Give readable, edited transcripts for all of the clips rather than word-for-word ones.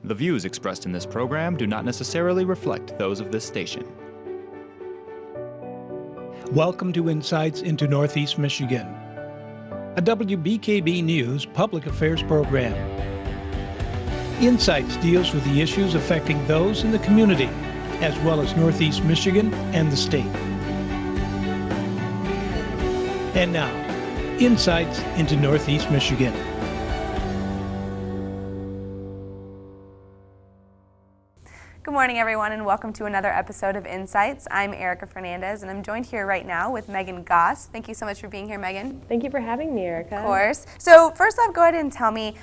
The views expressed in this program do not necessarily reflect those of this station. Welcome to Insights into Northeast Michigan, a WBKB News public affairs program. Insights deals with the issues affecting those in the community, as well as Northeast Michigan and the state. And now, Insights into Northeast Michigan. Good morning, everyone, and welcome to another episode of Insights. I'm Erica Fernandez, and I'm joined here right now with Megan Goss. Thank you so much for being here, Megan. Thank you for having me, Erica. Of course. So first off, go ahead and tell me,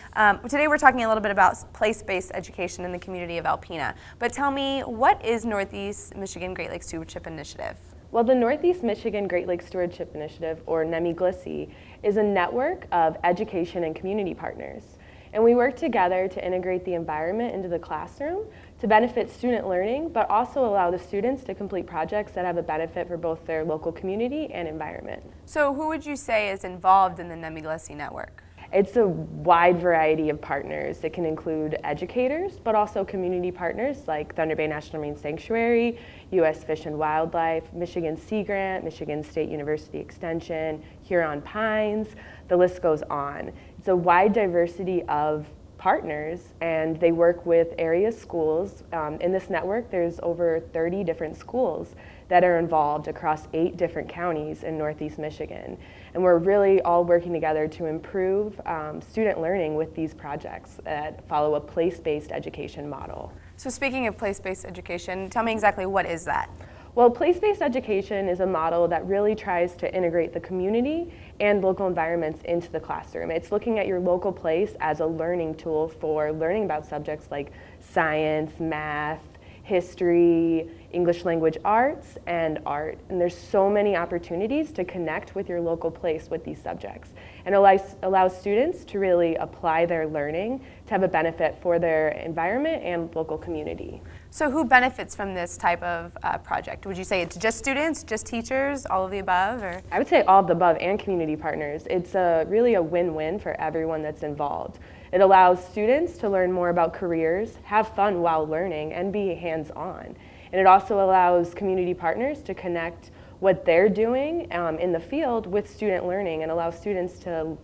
today we're talking a little bit about place-based education in the community of Alpena, but tell me, what is Northeast Michigan Great Lakes Stewardship Initiative? Well, the Northeast Michigan Great Lakes Stewardship Initiative, or NEMI-GLSI, is a network of education and community partners. And we work together to integrate the environment into the classroom to benefit student learning, but also allow the students to complete projects that have a benefit for both their local community and environment. So who would you say is involved in the NEMI-GLSI network? It's a wide variety of partners. It can include educators, but also community partners like Thunder Bay National Marine Sanctuary, U.S. Fish and Wildlife, Michigan Sea Grant, Michigan State University Extension, Huron Pines, the list goes on. It's a wide diversity of partners, and they work with area schools. In this network, there's over 30 different schools that are involved across 8 different counties in Northeast Michigan. And we're really all working together to improve student learning with these projects that follow a place-based education model. So speaking of place-based education, tell me exactly what is that? Well, place-based education is a model that really tries to integrate the community and local environments into the classroom. It's looking at your local place as a learning tool for learning about subjects like science, math, history, English language arts, and art. And there's so many opportunities to connect with your local place with these subjects. And allows students to really apply their learning to have a benefit for their environment and local community. So who benefits from this type of project? Would you say it's just students, just teachers, all of the above? Or? I would say all of the above and community partners. It's really a win-win for everyone that's involved. It allows students to learn more about careers, have fun while learning, and be hands-on. And it also allows community partners to connect what they're doing in the field with student learning, and allow students to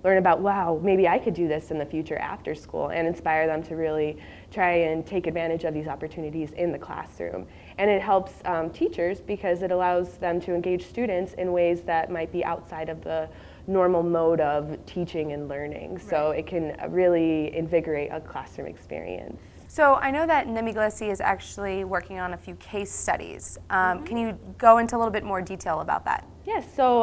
learn about, wow, maybe I could do this in the future after school, and inspire them to really try and take advantage of these opportunities in the classroom. And it helps teachers because it allows them to engage students in ways that might be outside of the normal mode of teaching and learning. Right. So it can really invigorate a classroom experience. So I know that NEMI-GLSI is actually working on a few case studies. Can you go into a little bit more detail about that? Yes, so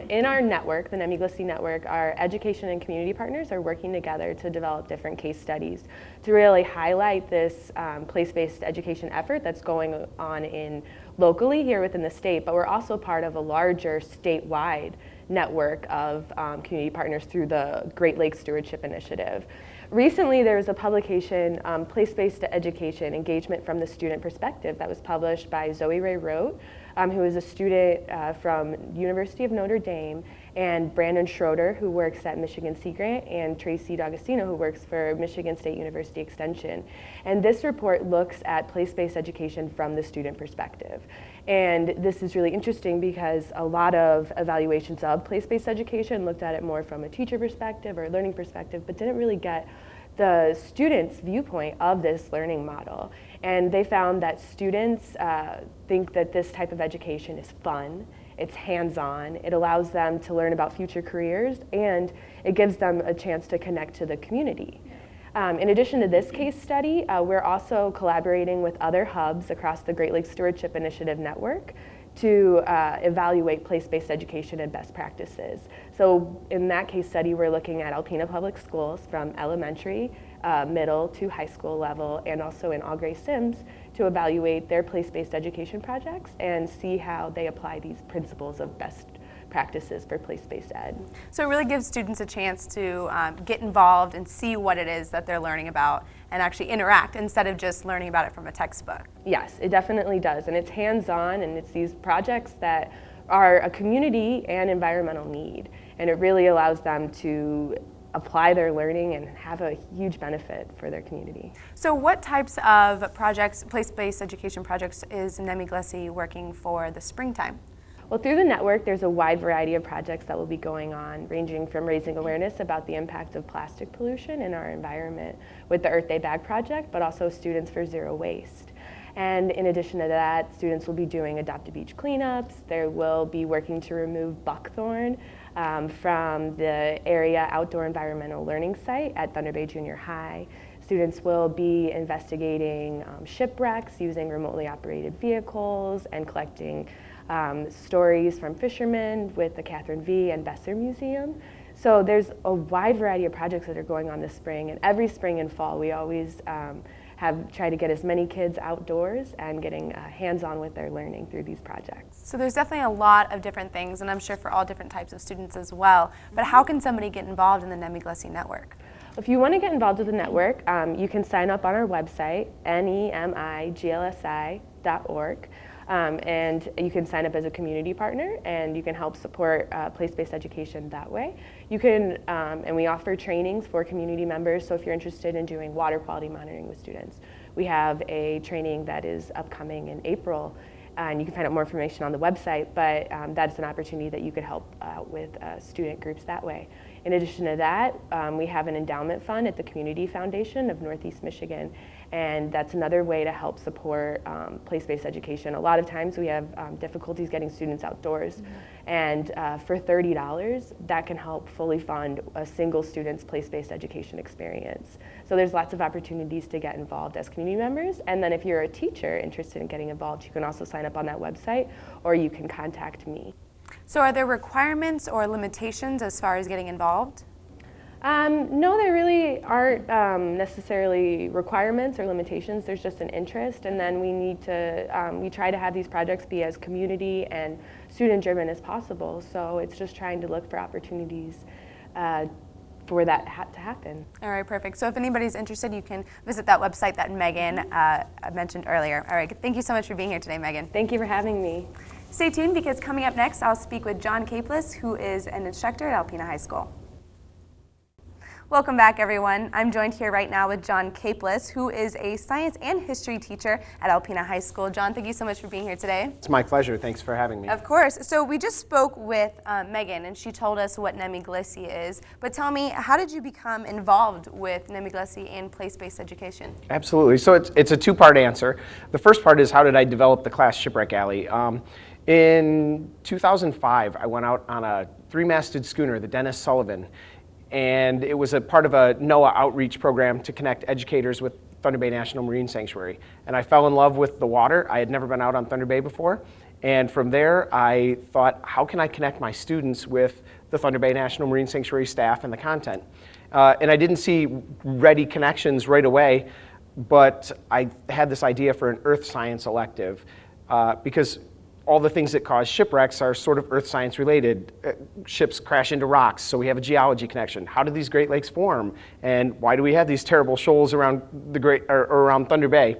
in our network, the NEMI-GLSI network, our education and community partners are working together to develop different case studies to really highlight this place-based education effort that's going on locally here within the state, but we're also part of a larger statewide network of community partners through the Great Lakes Stewardship Initiative. Recently, there was a publication, Place-Based Education, Engagement from the Student Perspective, that was published by Zoe Ray Rote, who is a student from University of Notre Dame, and Brandon Schroeder, who works at Michigan Sea Grant, and Tracy D'Agostino, who works for Michigan State University Extension. And this report looks at place-based education from the student perspective. And this is really interesting because a lot of evaluations of place-based education looked at it more from a teacher perspective or learning perspective, but didn't really get the students' viewpoint of this learning model. And they found that students think that this type of education is fun, it's hands-on, it allows them to learn about future careers, and it gives them a chance to connect to the community. In addition to this case study, we're also collaborating with other hubs across the Great Lakes Stewardship Initiative network to evaluate place-based education and best practices. So in that case study, we're looking at Alpena Public Schools from elementary, middle to high school level, and also in Augrey-Sims to evaluate their place-based education projects and see how they apply these principles of best practices for place-based ed. So it really gives students a chance to get involved and see what it is that they're learning about and actually interact instead of just learning about it from a textbook. Yes, it definitely does, and it's hands-on, and it's these projects that are a community and environmental need, and it really allows them to apply their learning and have a huge benefit for their community. So what types of projects, place-based education projects, is Nemiglecy working for the springtime? Well, through the network, there's a wide variety of projects that will be going on, ranging from raising awareness about the impact of plastic pollution in our environment with the Earth Day Bag Project, but also Students for Zero Waste. And in addition to that, students will be doing Adopt a Beach cleanups. They will be working to remove buckthorn from the area outdoor environmental learning site at Thunder Bay Junior High. Students will be investigating shipwrecks using remotely operated vehicles and collecting stories from fishermen with the Catherine V. and Besser Museum. So there's a wide variety of projects that are going on this spring, and every spring and fall we always have tried to get as many kids outdoors and getting hands-on with their learning through these projects. So there's definitely a lot of different things, and I'm sure for all different types of students as well. But how can somebody get involved in the Nemiglecy network? If you want to get involved with the network, you can sign up on our website, nemiglsi.org. And you can sign up as a community partner, and you can help support place-based education that way. You can, and we offer trainings for community members, so if you're interested in doing water quality monitoring with students, we have a training that is upcoming in April, and you can find out more information on the website, but that's an opportunity that you could help out with student groups that way. In addition to that, we have an endowment fund at the Community Foundation of Northeast Michigan, and that's another way to help support place-based education. A lot of times we have difficulties getting students outdoors, and for $30, that can help fully fund a single student's place-based education experience. So there's lots of opportunities to get involved as community members, and then if you're a teacher interested in getting involved, you can also sign up on that website, or you can contact me. So are there requirements or limitations as far as getting involved? No, there really aren't necessarily requirements or limitations. There's just an interest, and then we need to, we try to have these projects be as community and student-driven as possible. So it's just trying to look for opportunities for that to happen. All right, perfect. So if anybody's interested, you can visit that website that Megan mentioned earlier. All right, thank you so much for being here today, Megan. Thank you for having me. Stay tuned, because coming up next, I'll speak with John Capeless, who is an instructor at Alpena High School. Welcome back, everyone. I'm joined here right now with John Capeless, who is a science and history teacher at Alpena High School. John, thank you so much for being here today. It's my pleasure. Thanks for having me. Of course. So we just spoke with Megan, and she told us what Nemiglecy is. But tell me, how did you become involved with Nemiglecy and place-based education? Absolutely. So it's a two-part answer. The first part is, how did I develop the class Shipwreck Alley? In 2005, I went out on a three-masted schooner, the Dennis Sullivan, and it was a part of a NOAA outreach program to connect educators with Thunder Bay National Marine Sanctuary. And I fell in love with the water. I had never been out on Thunder Bay before. And from there, I thought, how can I connect my students with the Thunder Bay National Marine Sanctuary staff and the content? And I didn't see ready connections right away, but I had this idea for an earth science elective because all the things that cause shipwrecks are sort of earth science related. Ships crash into rocks, so we have a geology connection. How did these Great Lakes form? And why do we have these terrible shoals around around Thunder Bay?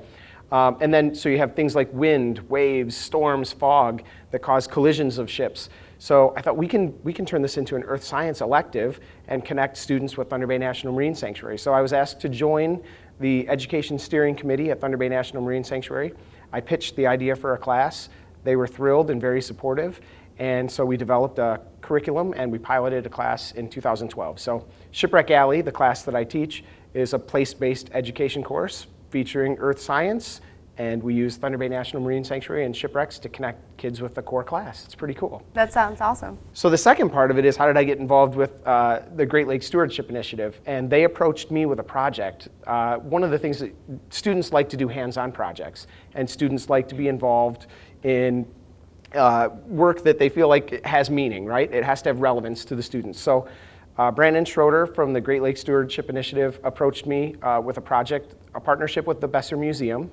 And then, so you have things like wind, waves, storms, fog that cause collisions of ships. So I thought we can turn this into an earth science elective and connect students with Thunder Bay National Marine Sanctuary. So I was asked to join the Education Steering Committee at Thunder Bay National Marine Sanctuary. I pitched the idea for a class. They were thrilled and very supportive, and so we developed a curriculum and we piloted a class in 2012. So Shipwreck Alley, the class that I teach, is a place-based education course featuring earth science, and we use Thunder Bay National Marine Sanctuary and shipwrecks to connect kids with the core class. It's pretty cool. That sounds awesome. So the second part of it is, how did I get involved with the Great Lakes Stewardship Initiative? And they approached me with a project. One of the things that students like to do hands-on projects, and students like to be involved in work that they feel like has meaning, right? It has to have relevance to the students. So Brandon Schroeder from the Great Lakes Stewardship Initiative approached me with a project, a partnership with the Besser Museum.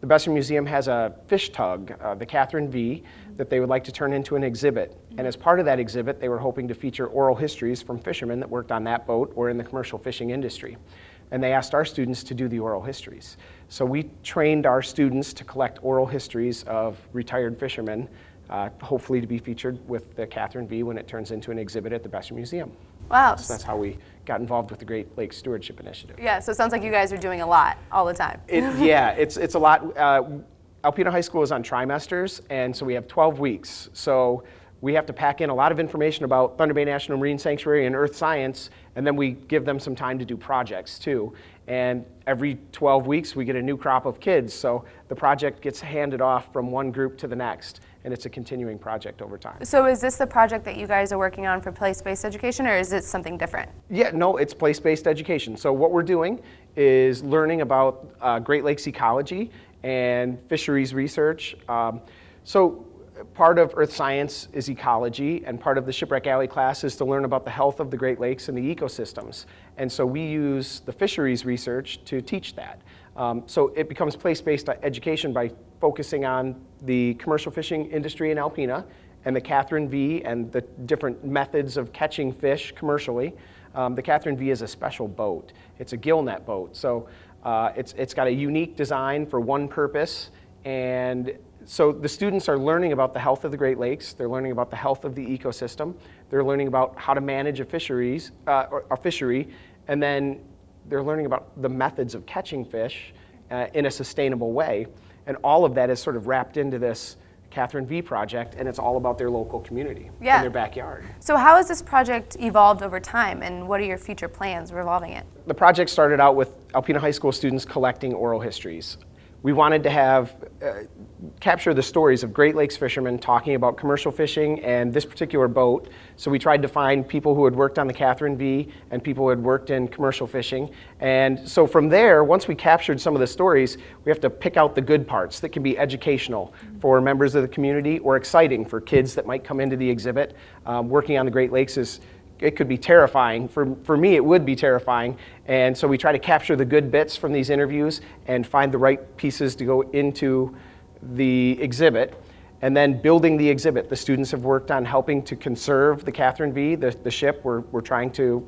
The Besser Museum has a fish tug, the Catherine V, that they would like to turn into an exhibit. And as part of that exhibit, they were hoping to feature oral histories from fishermen that worked on that boat or in the commercial fishing industry. And they asked our students to do the oral histories. So we trained our students to collect oral histories of retired fishermen hopefully to be featured with the Catherine V when it turns into an exhibit at the Bessemer Museum. Wow. So that's how we got involved with the Great Lakes Stewardship Initiative. Yeah, so it sounds like you guys are doing a lot all the time. Yeah, it's a lot. Alpena High School is on trimesters, and so we have 12 weeks. So we have to pack in a lot of information about Thunder Bay National Marine Sanctuary and earth science, and then we give them some time to do projects too. And every 12 weeks we get a new crop of kids, so the project gets handed off from one group to the next, and it's a continuing project over time. So is this the project that you guys are working on for place-based education, or is it something different? Yeah, no, it's place-based education. So what we're doing is learning about Great Lakes ecology and fisheries research. So part of earth science is ecology, and part of the Shipwreck Alley class is to learn about the health of the Great Lakes and the ecosystems. And so we use the fisheries research to teach that. So it becomes place-based education by focusing on the commercial fishing industry in Alpena and the Catherine V and the different methods of catching fish commercially. The Catherine V is a special boat. It's a gill net boat. So it's got a unique design for one purpose, and so the students are learning about the health of the Great Lakes, they're learning about the health of the ecosystem, they're learning about how to manage a fishery, and then they're learning about the methods of catching fish in a sustainable way. And all of that is sort of wrapped into this Catherine V project, and it's all about their local community and their backyard. So how has this project evolved over time, and what are your future plans revolving it? The project started out with Alpena High School students collecting oral histories. We wanted to have capture the stories of Great Lakes fishermen talking about commercial fishing and this particular boat. So we tried to find people who had worked on the Catherine V and people who had worked in commercial fishing. And so from there, once we captured some of the stories, we have to pick out the good parts that can be educational for members of the community or exciting for kids that might come into the exhibit. Working on the Great Lakes it could be terrifying. For me, it would be terrifying. And so we try to capture the good bits from these interviews and find the right pieces to go into the exhibit. And then building the exhibit. The students have worked on helping to conserve the Catherine V, the ship. We're trying to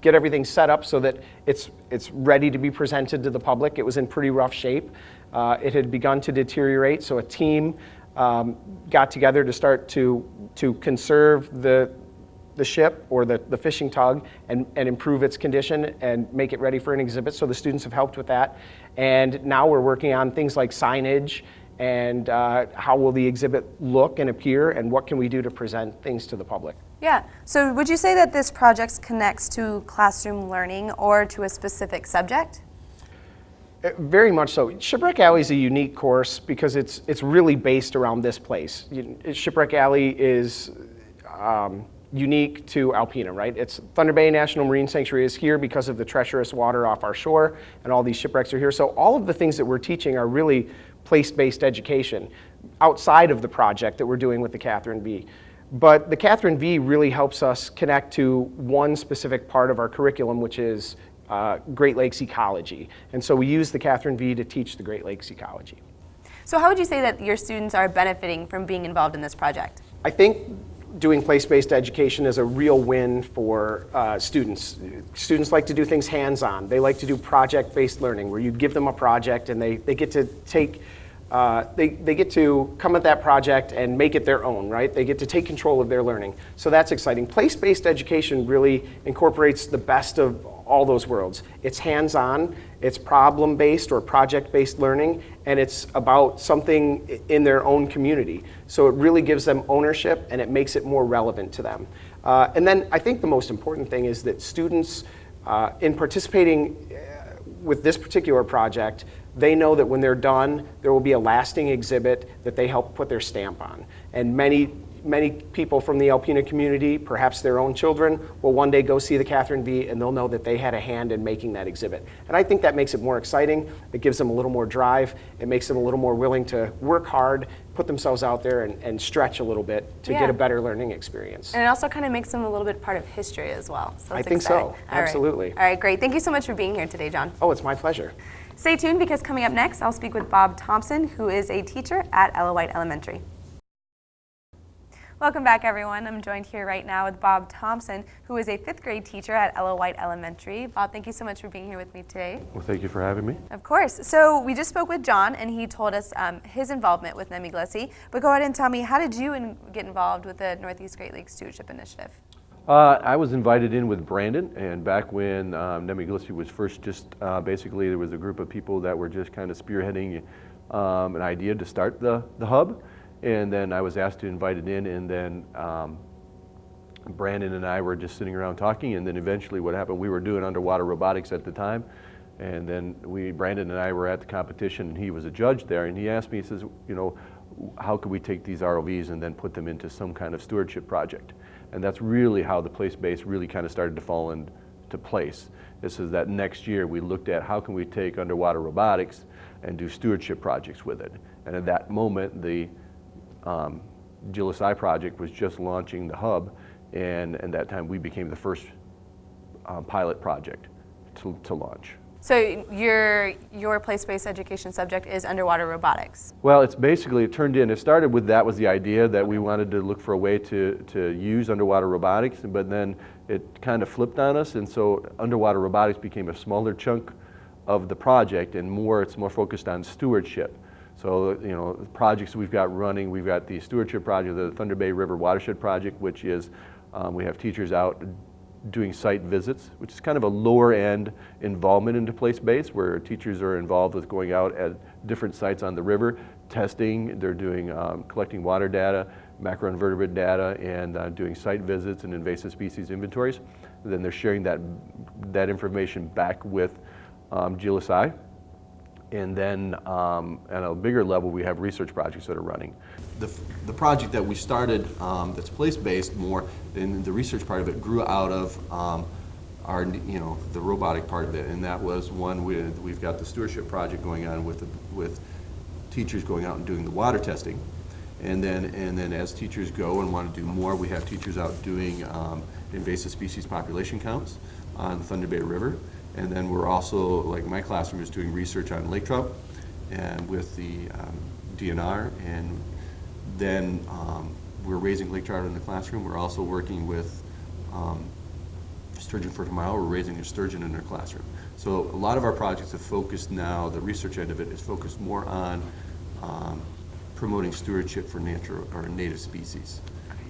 get everything set up so that it's ready to be presented to the public. It was in pretty rough shape. It had begun to deteriorate, so a team got together to start to conserve the ship or the fishing tug and improve its condition and make it ready for an exhibit. So the students have helped with that. And now we're working on things like signage and how will the exhibit look and appear and what can we do to present things to the public. Yeah, so would you say that this project connects to classroom learning or to a specific subject? Very much so. Shipwreck Alley is a unique course because it's really based around this place. Shipwreck Alley is unique to Alpena, right? It's Thunder Bay National Marine Sanctuary is here because of the treacherous water off our shore, and all these shipwrecks are here. So all of the things that we're teaching are really place-based education outside of the project that we're doing with the Catherine V. But the Catherine V really helps us connect to one specific part of our curriculum, which is Great Lakes ecology. And so we use the Catherine V to teach the Great Lakes ecology. So how would you say that your students are benefiting from being involved in this project? I think doing place-based education is a real win for students. Students like to do things hands-on. They like to do project-based learning, where you give them a project and they get to take, they get to come at that project and make it their own, right? They get to take control of their learning. So that's exciting. Place-based education really incorporates the best of all those worlds. It's hands-on, it's problem-based or project-based learning, and it's about something in their own community. So it really gives them ownership and it makes it more relevant to them. And then I think the most important thing is that students, in participating with this particular project, they know that when they're done, there will be a lasting exhibit that they help put their stamp on. And many people from the Alpena community, perhaps their own children, will one day go see the Catherine V and they'll know that they had a hand in making that exhibit. And I think that makes it more exciting. It gives them a little more drive. It makes them a little more willing to work hard, put themselves out there and stretch a little bit to get a better learning experience. And it also kind of makes them a little bit part of history as well. So I it's think exciting. so, absolutely. All right, great. Thank you so much for being here today, John. Oh, it's my pleasure. Stay tuned because coming up next, I'll speak with Bob Thompson, who is a teacher at Ella White Elementary. Welcome back, everyone. I'm joined here right now with Bob Thompson, who is a 5th grade teacher at Ella White Elementary. Bob, thank you so much for being here with me today. Well, thank you for having me. Of course. So we just spoke with John, and he told us his involvement with Nemi-Glissi. But go ahead and tell me, how did you get involved with the Northeast Great Lakes Stewardship Initiative? I was invited in with Brandon, and back when Nemi-Glissi was first basically there was a group of people that were just kind of spearheading an idea to start the hub. And then I was asked to invite it in, and then Brandon and I were just sitting around talking, and then eventually what happened, we were doing underwater robotics at the time, and then Brandon and I were at the competition, and he was a judge there, and he asked me, he says, you know, how could we take these ROVs and then put them into some kind of stewardship project? And that's really how the place-based really kind of started to fall into place. This is that next year we looked at how can we take underwater robotics and do stewardship projects with it. And at that moment, the GLSI project was just launching the hub, and at that time we became the first pilot project to launch. So your place-based education subject is underwater robotics. Well, it started with that was the idea that we wanted to look for a way to use underwater robotics, but then it kind of flipped on us, and so underwater robotics became a smaller chunk of the project, and it's more focused on stewardship. So, you know, the projects we've got running, we've got the stewardship project, the Thunder Bay River Watershed Project, which is, we have teachers out doing site visits, which is kind of a lower end involvement into place-based, where teachers are involved with going out at different sites on the river, testing, they're doing, collecting water data, macroinvertebrate data, and doing site visits and invasive species inventories. And then they're sharing that information back with GLSI. And then at a bigger level, we have research projects that are running. The project that we started that's place-based more, and the research part of it grew out of the robotic part of it, and that was one we've got the stewardship project going on with teachers going out and doing the water testing, and then as teachers go and want to do more, we have teachers out doing invasive species population counts on the Thunder Bay River. And then we're also, like my classroom is doing research on lake trout and with the DNR, and then we're raising lake trout in the classroom. We're also working with sturgeon for tomorrow. We're raising a sturgeon in our classroom. So a lot of our projects have focused now, the research end of it is focused more on promoting stewardship for natural or native species.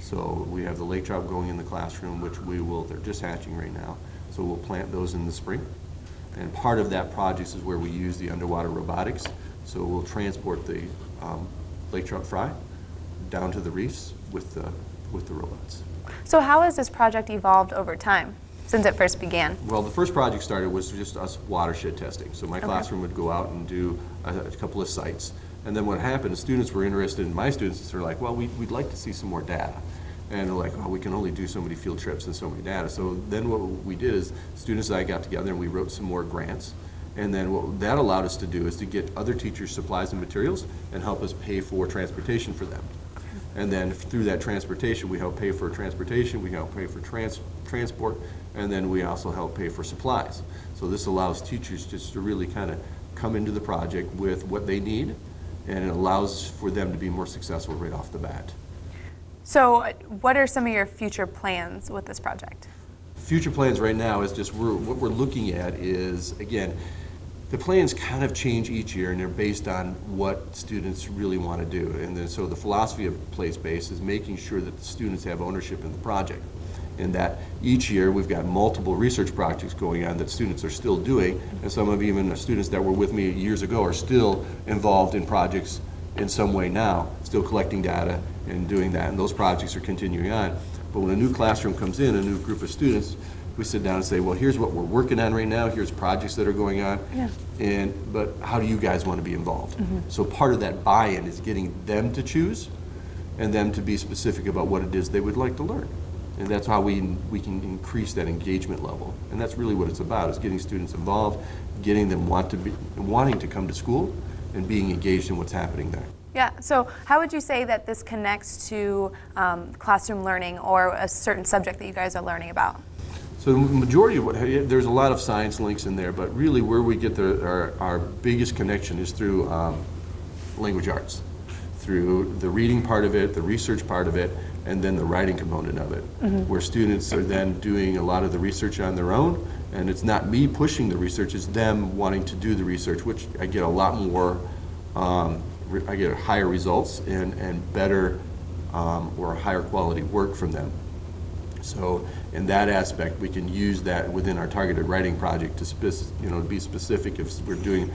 So we have the lake trout going in the classroom, which they're just hatching right now. So we'll plant those in the spring. And part of that project is where we use the underwater robotics. So we'll transport the lake trout fry down to the reefs with the robots. So how has this project evolved over time since it first began? Well, the first project started was just us watershed testing. So my classroom would go out and do a couple of sites. And then what happened, students were interested, and my students are like, well, we'd like to see some more data. And they're like, oh, we can only do so many field trips and so many data. So then what we did is students and I got together and we wrote some more grants. And then what that allowed us to do is to get other teachers supplies and materials and help us pay for transportation for them. And then through that transportation, we help pay for transportation, we help pay for transport, and then we also help pay for supplies. So this allows teachers just to really kind of come into the project with what they need, and it allows for them to be more successful right off the bat. So what are some of your future plans with this project? Future plans right now is just what we're looking at is, again, the plans kind of change each year, and they're based on what students really want to do. And then so the philosophy of place-based is making sure that the students have ownership in the project. And that each year we've got multiple research projects going on that students are still doing, and some of even the students that were with me years ago are still involved in projects in some way now, still collecting data and doing that, and those projects are continuing on. But when a new classroom comes in, a new group of students, we sit down and say, well, here's what we're working on right now, here's projects that are going on, but how do you guys want to be involved? So part of that buy-in is getting them to choose and them to be specific about what it is they would like to learn. And that's how we can increase that engagement level. And that's really what it's about, is getting students involved, getting them wanting to come to school and being engaged in what's happening there. Yeah, so how would you say that this connects to classroom learning or a certain subject that you guys are learning about? So the majority of there's a lot of science links in there, but really where we get our biggest connection is through language arts, through the reading part of it, the research part of it, and then the writing component of it, where students are then doing a lot of the research on their own, and it's not me pushing the research, it's them wanting to do the research, which I get a lot more, I get higher results and better or higher quality work from them. So in that aspect, we can use that within our targeted writing project to be specific. If we're doing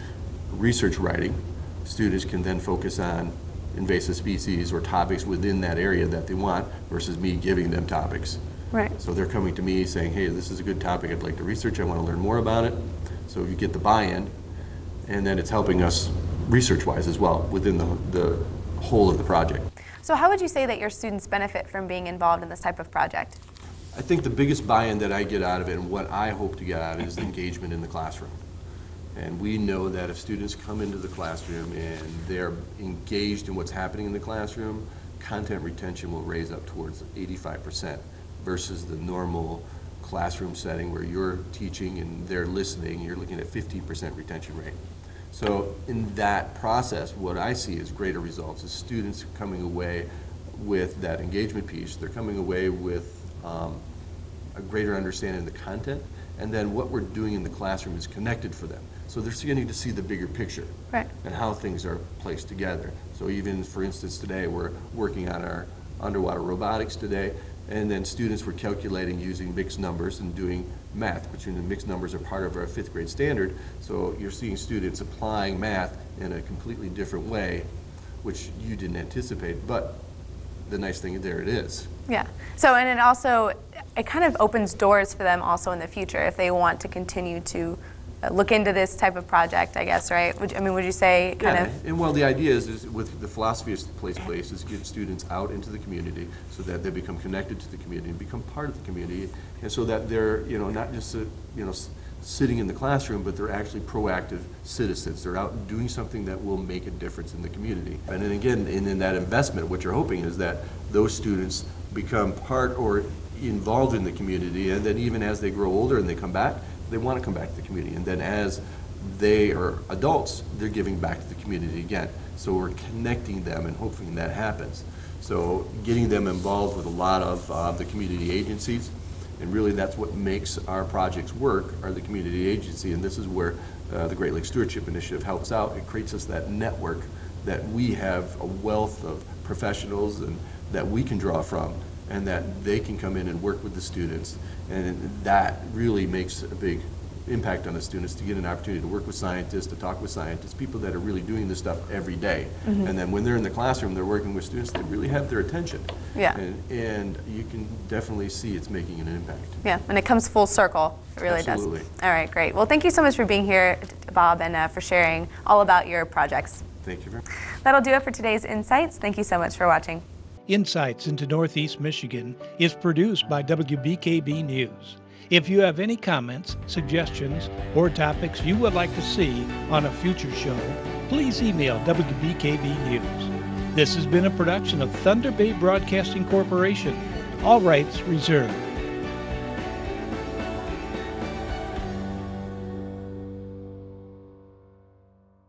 research writing, students can then focus on invasive species or topics within that area that they want versus me giving them topics. Right. So they're coming to me saying, hey, this is a good topic I'd like to research, I want to learn more about it. So you get the buy-in, and then it's helping us research-wise as well within the whole of the project. So how would you say that your students benefit from being involved in this type of project? I think the biggest buy-in that I get out of it and what I hope to get out of it is the engagement in the classroom. And we know that if students come into the classroom and they're engaged in what's happening in the classroom, content retention will raise up towards 85% versus the normal classroom setting where you're teaching and they're listening, you're looking at 15% retention rate. So in that process, what I see is greater results, is students coming away with that engagement piece. They're coming away with a greater understanding of the content, and then what we're doing in the classroom is connected for them. So they're getting to see the bigger picture, Right. and how things are placed together. So even, for instance, today we're working on our underwater robotics today, and then students were calculating using mixed numbers and doing math, which in the mixed numbers are part of our 5th grade standard. So you're seeing students applying math in a completely different way, which you didn't anticipate, but the nice thing, there it is. Yeah. So, and it kind of opens doors for them also in the future if they want to continue to look into this type of project, I guess, right? Would you say kind of? And well, the idea is with the philosophy of place-based is get students out into the community so that they become connected to the community and become part of the community, and so that they're, not just, sitting in the classroom, but they're actually proactive citizens. They're out doing something that will make a difference in the community. And then again, in that investment, what you're hoping is that those students become part or involved in the community, and then even as they grow older and they come back, they want to come back to the community. And then as they are adults, they're giving back to the community again. So we're connecting them and hoping that happens. So getting them involved with a lot of the community agencies, and really that's what makes our projects work, are the community agency, and this is where the Great Lakes Stewardship Initiative helps out. It creates us that network that we have a wealth of professionals and that we can draw from, and that they can come in and work with the students, and that really makes a big impact on the students to get an opportunity to work with scientists, to talk with scientists, people that are really doing this stuff every day. And then when they're in the classroom, they're working with students that really have their attention. Yeah. And you can definitely see it's making an impact. Yeah, and it comes full circle. It really Absolutely. does. All right, great. Well, thank you so much for being here, Bob, and for sharing all about your projects. Thank you very much. That'll do it for today's Insights. Thank you so much for watching. Insights into Northeast Michigan is produced by WBKB News. If you have any comments, suggestions, or topics you would like to see on a future show, please email WBKB News. This has been a production of Thunder Bay Broadcasting Corporation. All rights reserved.